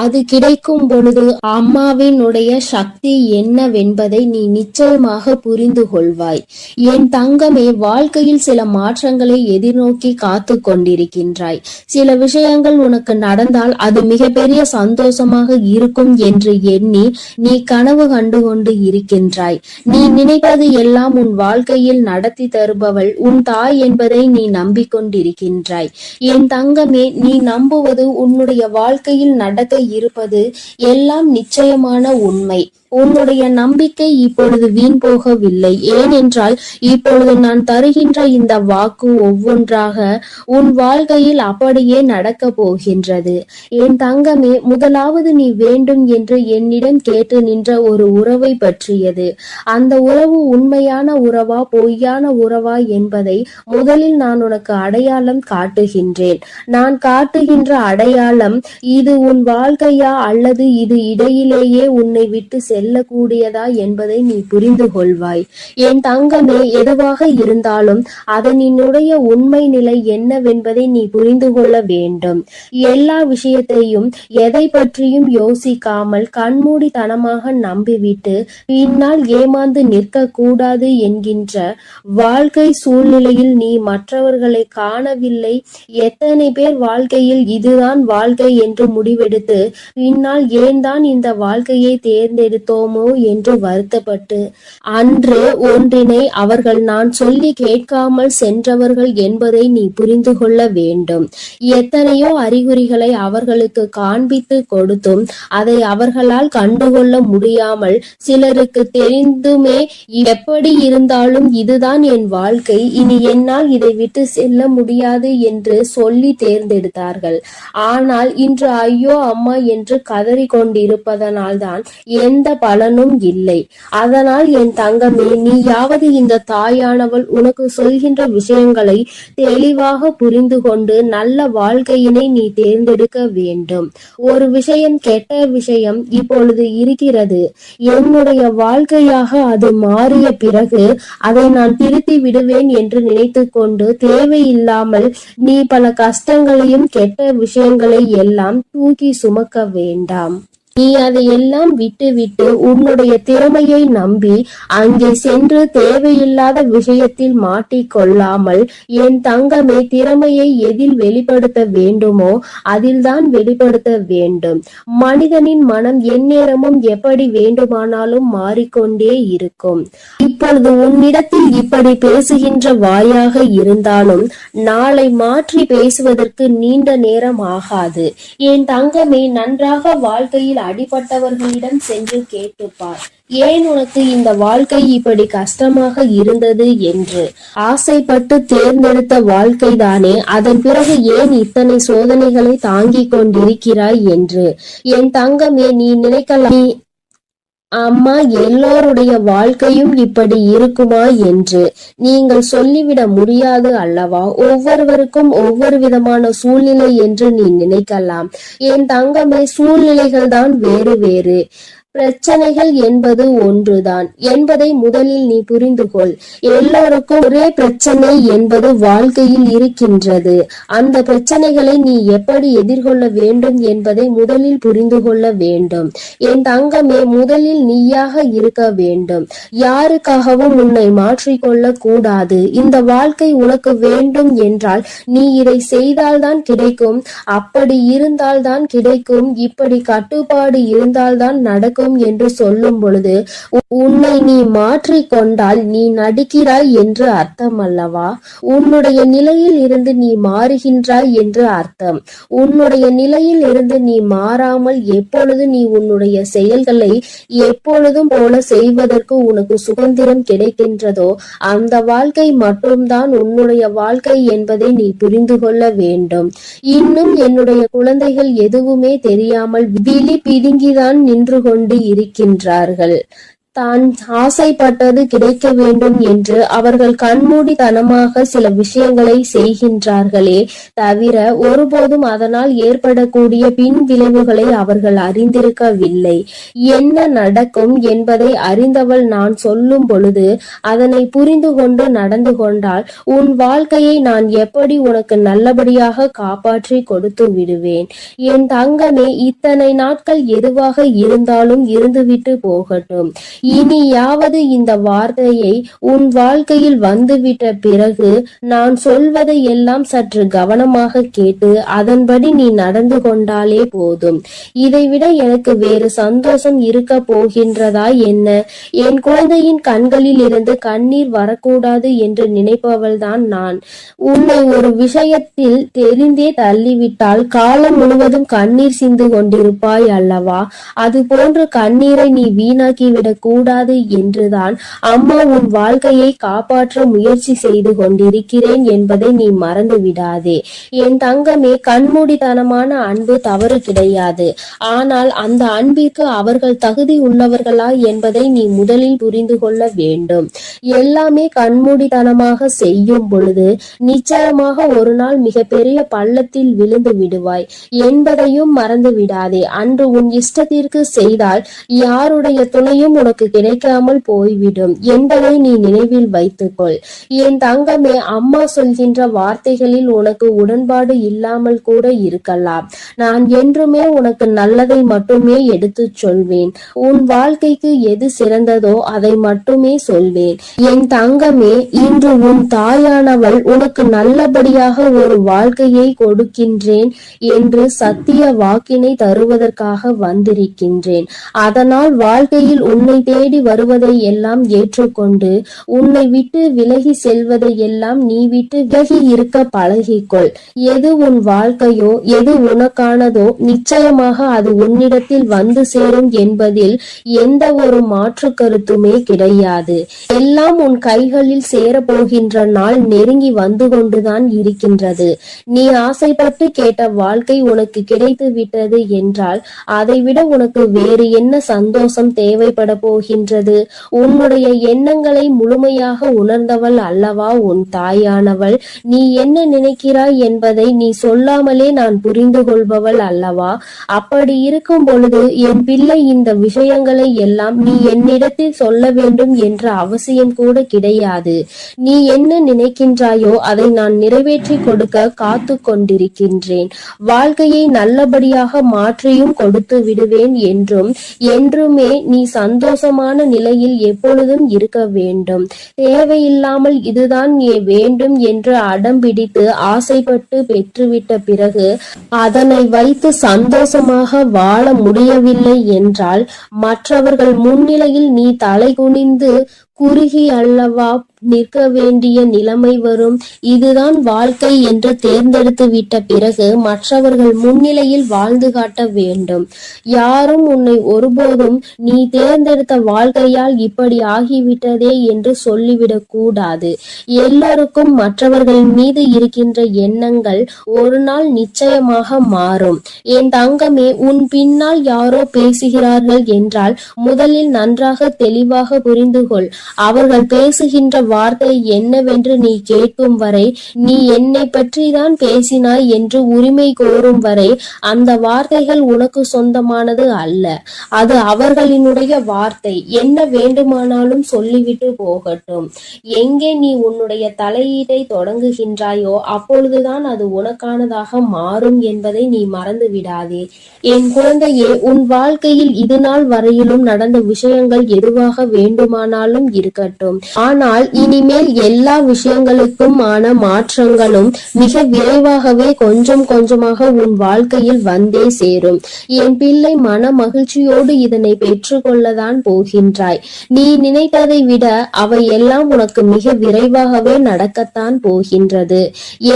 அது கிடைக்கும் பொழுது அம்மாவினுடைய சக்தி என்னவென்பதை நீ நிச்சயமாக புரிந்து கொள்வாய். என் தங்கமே, வாழ்க்கையில் சில மாற்றங்களை எதிர்நோக்கி காத்து கொண்டிருக்கின்றாய். சில விஷயங்கள் உனக்கு நடந்தால் அது மிகப்பெரிய சந்தோஷமாக இருக்கும் என்று எண்ணி நீ கனவு கண்டு கொண்டு இருக்கின்றாய். நீ நினைப்பது எல்லாம் உன் வாழ்க்கையில் நடத்தி தருபவள் உன் தாய் என்பதை நீ நம்பிக்கொண்டிருக்கின்றாய். என் தங்க நீ நம்புவது உன்னுடைய வாழ்க்கையில் நடக்க இருப்பது எல்லாம் நிச்சயமான உண்மை. உன்னுடைய நம்பிக்கை இப்பொழுது வீண் போகவில்லை. ஏனென்றால் இப்பொழுது நான் தருகின்ற இந்த வாக்கு ஒவ்வொன்றாக உன் வாழ்க்கையில் அப்படியே நடக்க போகின்றது. என் தங்கமே, முதலாவது நீ வேண்டும் என்று என்னிடம் கேட்டு நின்ற ஒரு உறவை பற்றியது. அந்த உறவு உண்மையான உறவா பொய்யான உறவா என்பதை முதலில் நான் உனக்கு அடையாளம் காட்டுகின்றேன். நான் காட்டுகின்ற அடையாளம் இது உன் வாழ்க்கையா அல்லது இது இடையிலேயே உன்னை விட்டு செல்லக்கூடியதா என்பதை நீ புரிந்து கொள்வாய். என் தங்கமே, எதுவாக இருந்தாலும் அதனுடைய உண்மை நிலை என்னவென்பதை நீ புரிந்து கொள்ள வேண்டும். எல்லா விஷயத்தையும் எதை பற்றியும் யோசிக்காமல் கண்மூடித்தனமாக நம்பிவிட்டு பின்னால் ஏமாந்து நிற்க கூடாது என்கின்ற வாழ்க்கை சூழ்நிலையில் நீ மற்றவர்களை காணவில்லை. எத்தனை பேர் வாழ்க்கையில் இதுதான் வாழ்க்கை என்று முடிவெடுத்து பின்னால் ஏன் தான் இந்த வாழ்க்கையை தேர்ந்தெடுத்து கொடுத்தோமோ என்று வருத்தப்பட்டு அன்று ஒன்றினை அவர்கள் நான் சொல்லி கேட்காமல் சென்றவர்கள் என்பதை நீ புரிந்து கொள்ள வேண்டும். எத்தனையோ அறிகுறிகளை அவர்களுக்கு காண்பித்து கொடுத்தும் அதை அவர்களால் கண்டுகொள்ள முடியாமல் சிலருக்கு தெரிந்துமே எப்படி இருந்தாலும் இதுதான் என் வாழ்க்கை, இனி என்னால் இதை விட்டு செல்ல முடியாது என்று சொல்லி தேர்ந்தெடுத்தார்கள். ஆனால் இன்று ஐயோ அம்மா என்று கதறி கொண்டிருப்பதனால்தான் எந்த பலனும் இல்லை. அதனால் என் தங்கமே, நீயாவது இந்த தாயானவள் உனக்கு சொல்கின்ற விஷயங்களை தெளிவாக புரிந்து கொண்டு நல்ல வாழ்க்கையினை நீ தேர்ந்தெடுக்க வேண்டும். ஒரு விஷயம், கெட்ட விஷயம் இப்பொழுது இருக்கிறது. என்னுடைய வாழ்க்கையாக அது மாறிய பிறகு அதை நான் திருத்தி விடுவேன் என்று நினைத்து கொண்டு தேவையில்லாமல் நீ பல கஷ்டங்களையும் கெட்ட விஷயங்களை எல்லாம் தூக்கி சுமக்க வேண்டாம். நீ அதையெல்லாம் விட்டுவிட்டு உன்னுடைய திறமையை நம்பி அங்கே சென்று தேவையில்லாத விஷயத்தில் மாட்டிக்கொள்ளாமல் என் தங்கமே, திறமையை எதில் வெளிப்படுத்த வேண்டுமோ அதில்தான் வெளிப்படுத்த வேண்டும். மனிதனின் மனம் எந்நேரமும் எப்படி வேண்டுமானாலும் மாறிக்கொண்டே இருக்கும். இப்பொழுது உன்னிடத்தில் இப்படி பேசுகின்ற வாயாக இருந்தாலும் நாளை மாற்றி பேசுவதற்கு நீண்ட நேரம் ஆகாது. என் தங்கமே, நன்றாக வாழ்க்கையில் அடிபட்டவர்களிடம் சென்று கேட்டுப்பார், ஏன் உனக்கு இந்த வாழ்க்கை இப்படி கஷ்டமாக இருந்தது என்று. ஆசைப்பட்டு தேர்ந்தெடுத்த வாழ்க்கைதானே, அதன் பிறகு ஏன் இத்தனை சோதனைகளை தாங்கிக் கொண்டிருக்கிறாய் என்று. என் தங்கமே, நீ நினைக்கலாம் அம்மா எல்லோருடைய வாழ்க்கையும் இப்படி இருக்குமா என்று. நீங்கள் சொல்லிவிட முடியாது அல்லவா? ஒவ்வொருவருக்கும் ஒவ்வொரு விதமான சூழ்நிலை என்று நீ நினைக்கலாம். என் தங்கமே, சூழ்நிலைகள் தான் வேறு வேறு, பிரச்சனைகள் என்பது ஒன்றுதான் என்பதை முதலில் நீ புரிந்து கொள். எல்லோருக்கும் ஒரே பிரச்சனை என்பது வாழ்க்கையில் இருக்கின்றது. அந்த பிரச்சனைகளை நீ எப்படி எதிர்கொள்ள வேண்டும் என்பதை முதலில் புரிந்து கொள்ள வேண்டும். என் தங்கமே, முதலில் நீயாக இருக்க வேண்டும். யாருக்காகவும் உன்னை மாற்றிக்கொள்ள கூடாது. இந்த வாழ்க்கை உனக்கு வேண்டும் என்றால் நீ இதை செய்தால்தான் கிடைக்கும், அப்படி இருந்தால்தான் கிடைக்கும், இப்படி கட்டுப்பாடு இருந்தால்தான் நடக்கும் என்று சொல்லும் பொழுது உன்னை நீ மாற்றிக் கொண்டால் நீ நடிக்கிறாய் என்று அர்த்தம் அல்லவா? உன்னுடைய நிலையில் இருந்து நீ மாறுகின்றாய் என்று அர்த்தம். உன்னுடைய நிலையில் இருந்து நீ மாறாமல் எப்பொழுது நீ உன்னுடைய செயல்களை எப்பொழுதும் போல செய்வதற்கு உனக்கு சுதந்திரம் கிடைக்கின்றதோ அந்த வாழ்க்கை மட்டும்தான் உன்னுடைய வாழ்க்கை என்பதை நீ புரிந்து கொள்ள வேண்டும். இன்னும் என்னுடைய குழந்தைகள் எதுவுமே தெரியாமல் விழி பிதுங்கிதான் நின்று கொண்டு இருக்கின்றார்கள். தான் ஆசைப்பட்டது கிடைக்க வேண்டும் என்று அவர்கள் கண்மூடித்தனமாக சில விஷயங்களை செய்கின்றார்களே தவிர ஒருபோதும் அதனால் ஏற்படக்கூடிய பின் விளைவுகளை அவர்கள் அறிந்திருக்கவில்லை. என்ன நடக்கும் என்பதை அறிந்தவள் நான் சொல்லும் பொழுது அதனை புரிந்து கொண்டு நடந்து கொண்டால் உன் வாழ்க்கையை நான் எப்படி உனக்கு நல்லபடியாக காப்பாற்றி கொடுத்து விடுவேன். என் தங்கமே, இத்தனை நாட்கள் எதுவாக இருந்தாலும் இருந்துவிட்டு போகட்டும். இனியாவது இந்த வார்த்தையை உன் வாழ்க்கையில் வந்துவிட்ட பிறகு நான் சொல்வதை எல்லாம் சற்று கவனமாக கேட்டு அதன்படி நீ நடந்து கொண்டாலே போதும். இதைவிட எனக்கு வேறு சந்தோஷம் இருக்க போகின்றதா என்ன? என் குழந்தையின் கண்களில் இருந்து கண்ணீர் வரக்கூடாது என்று நினைப்பவள் தான் நான். உன்னை ஒரு விஷயத்தில் தெரிந்தே தள்ளிவிட்டால் காலம் முழுவதும் கண்ணீர் சிந்து கொண்டிருப்பாய் அல்லவா? அது போன்று கண்ணீரை நீ வீணாக்கிவிடக் கூடாது என்றுதான் அம்மா உன் வாழ்க்கையை காப்பாற்ற முயற்சி செய்து கொண்டிருக்கிறேன் என்பதை நீ மறந்து விடாதே. என் தங்கமே, கண்மூடித்தனமான அன்பு தவறு கிடையாது. ஆனால் அந்த அன்பிற்கு அவர்கள் தகுதி உள்ளவர்களா என்பதை நீ முதலில் புரிந்து கொள்ள வேண்டும். எல்லாமே கண்மூடித்தனமாக செய்யும் பொழுது நிச்சயமாக ஒரு நாள் மிகப்பெரிய பள்ளத்தில் விழுந்து விடுவாய் என்பதையும் மறந்து விடாதே. அன்று உன் இஷ்டத்திற்கு செய்தால் யாருடைய துணையும் உனக்கு உனக்கு கிடைக்காமல் போய்விடும் என்பதை நீ நினைவில் வைத்துக்கொள். என் தங்கமே, அம்மா சொல்கின்ற வார்த்தைகளில் உனக்கு உடன்பாடு இல்லாமல் கூட இருக்கலாம். நான் என்றுமே உனக்கு நல்லதை மட்டுமே எடுத்துச் சொல்வேன். உன் வாழ்க்கைக்கு எது சிறந்ததோ அதை மட்டுமே சொல்வேன். என் தங்கமே, இன்று உன் தாயானவள் உனக்கு நல்லபடியாக ஒரு வாழ்க்கையை கொடுக்கின்றேன் என்று சத்திய வாக்கினை தருவதற்காக வந்திருக்கின்றேன். அதனால் வாழ்க்கையில் உன்னை தேடி வருவதை எல்லாம் ஏற்றுக்கொண்டு உன்னை விட்டு விலகி செல்வதை எல்லாம் நீ விட்டு விலகி இருக்க பழகிக்கொள். எது உன் வாழ்க்கையோ எது உனக்கானதோ நிச்சயமாக அது உன்னிடத்தில் வந்து சேரும் என்பதில் எந்த ஒரு மாற்று கருத்துமே கிடையாது. எல்லாம் உன் கைகளில் சேரப்போகின்ற நாள் நெருங்கி வந்து கொண்டுதான் இருக்கின்றது. நீ ஆசைப்பட்டு கேட்ட வாழ்க்கை உனக்கு கிடைத்து விட்டது என்றால் அதைவிட உனக்கு வேறு என்ன சந்தோஷம் தேவைப்பட போகின்றது? உன்னுடைய எண்ணங்களை முழுமையாக உணர்ந்தவள் அல்லவா உன் தாயானவள். நீ என்ன நினைக்கிறாய் என்பதை நீ சொல்லாமலே நான் புரிந்து கொள்பவள் அல்லவா. அப்படி இருக்கும் பொழுது என் பிள்ளை, இந்த விஷயங்களை எல்லாம் நீ என்னிடத்தில் சொல்ல வேண்டும் என்ற அவசியம் கூட கிடையாது. நீ என்ன நினைக்கின்றாயோ அதை நான் நிறைவேற்றி கொடுக்க காத்து கொண்டிருக்கின்றேன். வாழ்க்கையை நல்லபடியாக மாற்றியும் கொடுத்து விடுவேன் என்றும் என்றுமே நீ சந்தோஷமான நிலையில் எப்பொழுதும் இருக்க வேண்டும். தேவையில்லாமல் இதுதான் வேண்டும் என்று அடம் பிடித்து ஆசைப்பட்டு பெற்றுவிட்ட பிறகு அதனை வைத்து சந்தோஷமாக வாழ முடியவில்லை என்றால் மற்றவர்கள் முன்னிலையில் நீ தலை குனிந்து குறுகி அல்லவா நிற்க வேண்டிய நிலைமை வரும். இதுதான் வாழ்க்கை என்று தேர்ந்தெடுத்து விட்ட பிறகு மற்றவர்கள் முன்னிலையில் வாழ்ந்து காட்ட வேண்டும். யாரும் உன்னை ஒருபோதும் நீ தேர்ந்தெடுத்த வாழ்க்கையால் இப்படி ஆகிவிட்டதே என்று சொல்லிவிடக் கூடாது. எல்லோருக்கும் மற்றவர்கள் மீது இருக்கின்ற எண்ணங்கள் ஒரு நாள் நிச்சயமாக மாறும். என் தங்கமே, உன் பின்னால் யாரோ பேசுகிறார்கள் என்றால் முதலில் நன்றாக தெளிவாக புரிந்து கொள். அவர்கள் பேசுகின்ற வார்த்தை என்னவென்று நீ கேட்கும் வரை, நீ என்னை பற்றி தான் பேசினாய் என்று உரிமை கோரும் வரை அந்த வார்த்தைகள் உனக்கு சொந்தமானது அல்ல. அது அவர்களினுடைய வார்த்தை. என்ன வேண்டுமானாலும் சொல்லிவிட்டு போகட்டும். எங்கே நீ உன்னுடைய தலையீட்டை தொடங்குகின்றாயோ அப்பொழுதுதான் அது உனக்கானதாக மாறும் என்பதை நீ மறந்து விடாதே. என் குழந்தையே, உன் வாழ்க்கையில் இது நாள் வரையிலும் நடந்த விஷயங்கள் எதுவாக வேண்டுமானாலும் இருக்கட்டும். ஆனால் இனிமேல் எல்லா விஷயங்களுக்கும் ஆன மாற்றங்களும் மிக விரைவாகவே கொஞ்சம் கொஞ்சமாக உன் வாழ்க்கையில் வந்தே சேரும். என் பிள்ளை, மன மகிழ்ச்சியோடு இதனை பெற்றுக்கொள்ளதான் போகின்றாய். நீ நினைத்ததை விட அவை எல்லாம் உனக்கு மிக விரைவாகவே நடக்கத்தான் போகின்றது.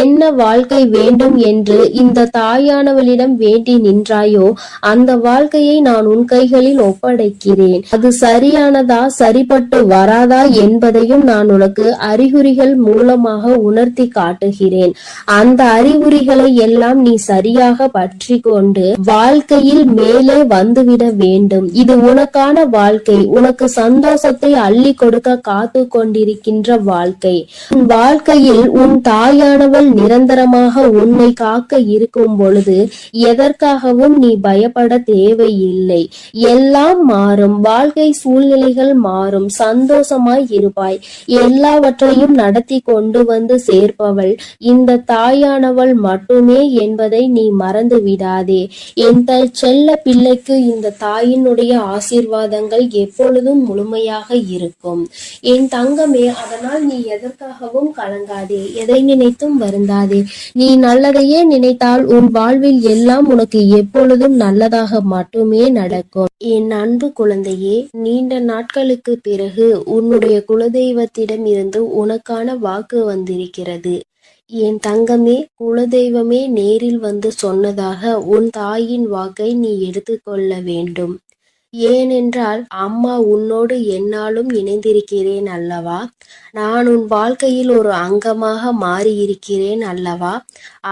என்ன வாழ்க்கை வேண்டும் என்று இந்த தாயானவளிடம் வேண்டி நின்றாயோ அந்த வாழ்க்கையை நான் உன் கைகளில் ஒப்படைக்கிறேன். அது சரியானதா சரிப்பட்டு வராதா என்பதையும் நான் உனக்கு அறிகுறிகள் மூலமாக உணர்த்தி காட்டுகிறேன். அந்த அறிகுறிகளை எல்லாம் நீ சரியாக பற்றி கொண்டு வாழ்க்கையில் மேலே வந்துவிட வேண்டும். இது உனக்கான வாழ்க்கை. உனக்கு சந்தோஷத்தை அள்ளி கொடுக்க காத்து கொண்டிருக்கின்ற வாழ்க்கை. உன் வாழ்க்கையில் உன் தாயானவள் நிரந்தரமாக உன்னை காக்க இருக்கும் பொழுது எதற்காகவும் நீ பயப்பட தேவையில்லை. எல்லாம் மாறும். வாழ்க்கை சூழ்நிலைகள் மாறும். சந்தோஷமாய் இருப்பாய். எல்லாவற்றையும் நடத்தி கொண்டு வந்து சேர்ப்பவள் இந்த தாயானவள் மட்டுமே என்பதை நீ மறந்து விடாதே. இந்த செல்ல பிள்ளைக்கு இந்த தாயினுடைய ஆசீர்வாதங்கள் எப்பொழுதும் முழுமையாக இருக்கும். என் தங்கமே, அதனால் நீ எதற்காகவும் கலங்காதே. எதை நினைத்தும் வருந்தாதே. நீ நல்லதையே நினைத்தால் உன் வாழ்வில் எல்லாம் உனக்கு எப்பொழுதும் நல்லதாக மட்டுமே நடக்கும். என் அன்பு குழந்தையே, நீண்ட நாட்களுக்கு பிறகு உன்னுடைய குலதெய்வத்திடம் இருந்து உனக்கான வாக்கு வந்திருக்கிறது. என் தங்கமே, குலதெய்வமே நேரில் வந்து சொன்னதாக உன் தாயின் வாக்கை நீ எடுத்துக்கொள்ள வேண்டும். ஏனென்றால் அம்மா உன்னோடு என்னாலும் இணைந்திருக்கிறேன் அல்லவா. நான் உன் வாழ்க்கையில் ஒரு அங்கமாக மாறியிருக்கிறேன் அல்லவா.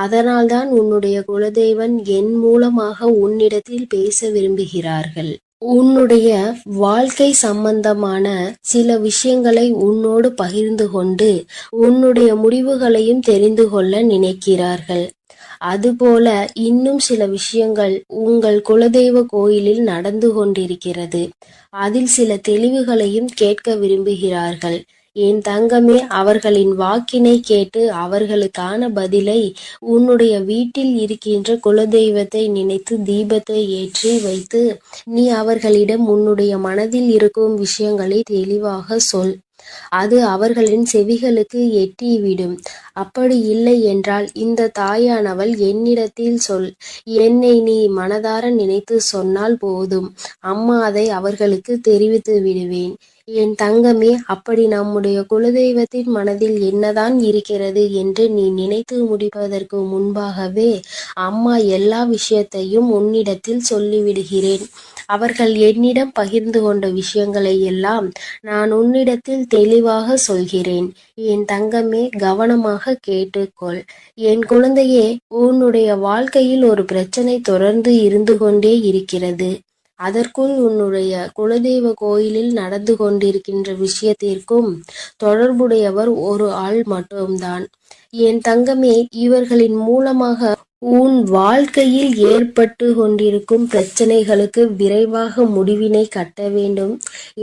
அதனால்தான் உன்னுடைய குலதெய்வன் என் மூலமாக உன்னிடத்தில் பேச விரும்புகிறார்கள். உன்னுடைய வாழ்க்கை சம்பந்தமான சில விஷயங்களை உன்னோடு பகிர்ந்து கொண்டு உன்னுடைய முடிவுகளையும் தெரிந்து கொள்ள நினைக்கிறார்கள். அதுபோல இன்னும் சில விஷயங்கள் உங்கள் குலதெய்வ கோயிலில் நடந்து கொண்டிருக்கிறது. அதில் சில தெளிவுகளையும் கேட்க விரும்புகிறார்கள். என் தங்கமே, அவர்களின் வாக்கினை கேட்டு அவர்களுக்கான பதிலை உன்னுடைய வீட்டில் இருக்கின்ற குலதெய்வத்தை நினைத்து தீபத்தை ஏற்றி வைத்து நீ அவர்களிடம் உன்னுடைய மனதில் இருக்கும் விஷயங்களை தெளிவாக சொல். அது அவர்களின் செவிகளுக்கு எட்டிவிடும். அப்படி இல்லை என்றால் இந்த தாயானவள் என்னிடத்தில் சொல், என்னை நீ மனதார நினைத்து சொன்னால் போதும், அம்மா அதை அவர்களுக்கு தெரிவித்து விடுவேன். என் தங்கமே, அப்படி நம்முடைய குலதெய்வத்தின் மனதில் என்னதான் இருக்கிறது என்று நீ நினைத்து முடிப்பதற்கு முன்பாகவே அம்மா எல்லா விஷயத்தையும் உன்னிடத்தில் சொல்லிவிடுகிறேன். அவர்கள் என்னிடம் பகிர்ந்து கொண்ட விஷயங்களை எல்லாம் நான் உன்னிடத்தில் தெளிவாக சொல்கிறேன். என் தங்கமே, கவனமாக கேட்டுக்கொள். என் குழந்தையே, உன்னுடைய வாழ்க்கையில் ஒரு பிரச்சனை தொடர்ந்து இருந்து கொண்டே இருக்கிறது. அதற்குள் உன்னுடைய குலதெய்வ கோயிலில் நடந்து கொண்டிருக்கின்ற விஷயத்திற்கும் தொடர்புடையவர் ஒரு ஆள் மட்டும்தான். என் தங்கமே, இவர்களின் மூலமாக உன் வாழ்க்கையில் ஏற்பட்டு கொண்டிருக்கும் பிரச்சனைகளுக்கு விரைவாக முடிவினை கட்ட வேண்டும்.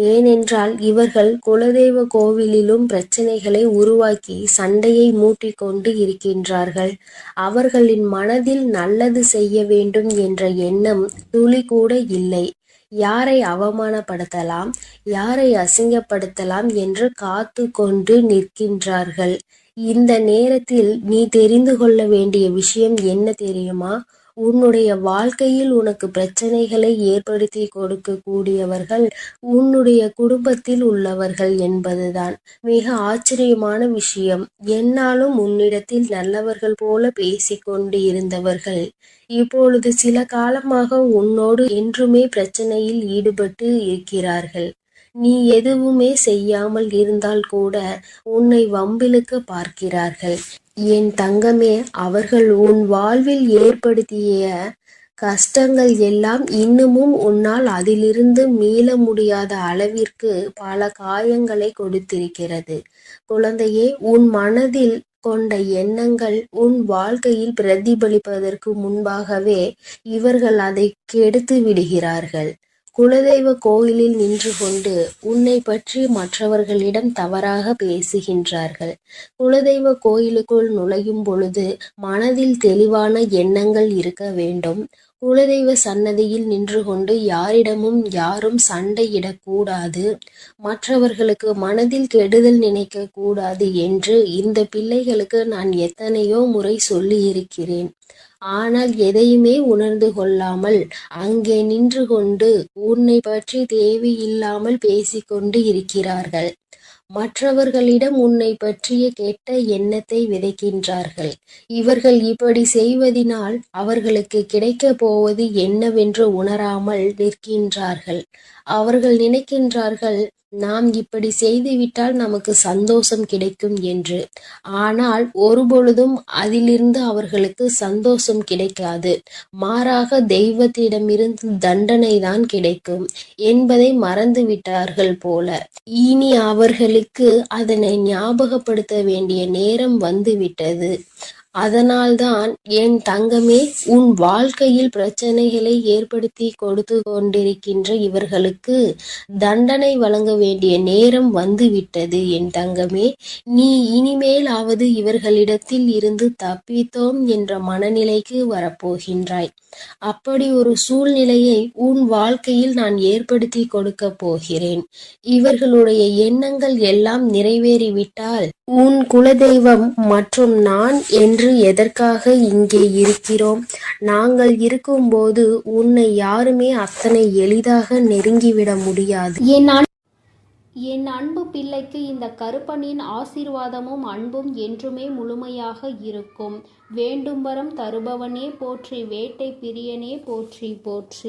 ஏனென்றால் இவர்கள் குலதெய்வ கோவிலிலும் பிரச்சனைகளை உருவாக்கி சண்டையை மூட்டிக்கொண்டு இருக்கின்றார்கள். அவர்களின் மனதில் நல்லது செய்ய வேண்டும் என்ற எண்ணம் துளி கூட இல்லை. யாரை அவமானப்படுத்தலாம், யாரை அசிங்கப்படுத்தலாம் என்று காத்து கொண்டு நிற்கின்றார்கள். இந்த நேரத்தில் நீ தெரிந்து கொள்ள வேண்டிய விஷயம் என்ன தெரியுமா? உன்னுடைய வாழ்க்கையில் உனக்கு பிரச்சனைகளை ஏற்படுத்தி கொடுக்க கூடியவர்கள் உன்னுடைய குடும்பத்தில் உள்ளவர்கள் என்பதுதான். மிக ஆச்சரியமான விஷயம். என்னாலும் உன்னிடத்தில் நல்லவர்கள் போல பேசிக்கொண்டு இருந்தவர்கள் இப்பொழுது சில காலமாக உன்னோடு என்றுமே பிரச்சனையில் ஈடுபட்டு இருக்கிறார்கள். நீ எதுவுமே செய்யாமல் இருந்தால் கூட உன்னை வம்பிழுக்க பார்க்கிறார்கள். என் தங்கமே, அவர்கள் உன் வாழ்வில் ஏற்படுத்திய கஷ்டங்கள் எல்லாம் இன்னமும் உன்னால் அதிலிருந்து மீள முடியாத அளவிற்கு பல காயங்களை கொடுத்திருக்கிறது. குழந்தையே, உன் மனதில் கொண்ட எண்ணங்கள் உன் வாழ்க்கையில் பிரதிபலிப்பதற்கு முன்பாகவே இவர்கள் அதை கெடுத்து விடுகிறார்கள். குலதெய்வ கோயிலில் நின்று கொண்டு உன்னை பற்றி மற்றவர்களிடம் தவறாக பேசுகின்றார்கள். குலதெய்வ கோயிலுக்குள் நுழையும் பொழுது மனதில் தெளிவான எண்ணங்கள் இருக்க வேண்டும். குலதெய்வ சன்னதியில் நின்று கொண்டு யாரிடமும் யாரும் சண்டையிடக்கூடாது, மற்றவர்களுக்கு மனதில் கெடுதல் நினைக்க கூடாது என்று இந்த பிள்ளைகளுக்கு நான் எத்தனையோ முறை சொல்லி இருக்கிறேன். ஆனால் எதையுமே உணர்ந்து கொள்ளாமல் அங்கே நின்று கொண்டு உன்னை பற்றி தேவையில்லாமல் பேசிக்கொண்டு இருக்கிறார்கள். மற்றவர்களிடம் உன்னை பற்றிய கெட்ட எண்ணத்தை விதைக்கின்றார்கள். இவர்கள் இப்படி செய்வதினால் அவர்களுக்கு கிடைக்கப் போவது என்னவென்று உணராமல் நிற்கின்றார்கள். அவர்கள் நினைக்கின்றார்கள், நாம் இப்படி செய்துவிட்டால் நமக்கு சந்தோஷம் கிடைக்கும் என்று. ஆனால் ஒருபொழுதும் அதிலிருந்து அவர்களுக்கு சந்தோஷம் கிடைக்காது. மாறாக தெய்வத்திடமிருந்து தண்டனை தான் கிடைக்கும் என்பதை மறந்துவிட்டார்கள் போல. இனி அவர்களுக்கு அதனை ஞாபகப்படுத்த வேண்டிய நேரம் வந்துவிட்டது. அதனால்தான் என் தங்கமே, உன் வாழ்க்கையில் பிரச்சனைகளை ஏற்படுத்தி கொடுத்து கொண்டிருக்கின்ற இவர்களுக்கு தண்டனை வழங்க வேண்டிய நேரம் வந்துவிட்டது. என் தங்கமே, நீ இனிமேலாவது இவர்களிடத்தில் இருந்து தப்பித்தோம் என்ற மனநிலைக்கு வரப்போகின்றாய். அப்படி ஒரு சூழ்நிலையை உன் வாழ்க்கையில் நான் ஏற்படுத்தி கொடுக்க போகிறேன். இவர்களுடைய எண்ணங்கள் எல்லாம் நிறைவேறிவிட்டால் உன் குலதெய்வம் மற்றும் நான் என்று எதற்காக இங்கே இருக்கிறோம்? நாங்கள் இருக்கும்போது உன்னை யாருமே அத்தனை எளிதாக நெருங்கிவிட முடியாது. என் அன்பு பிள்ளைக்கு இந்த கருப்பனின் ஆசீர்வாதமும் அன்பும் என்றுமே முழுமையாக இருக்கும். வேண்டும் வரம் தருபவனே போற்றி, வேட்டை பிரியனே போற்றி போற்றி.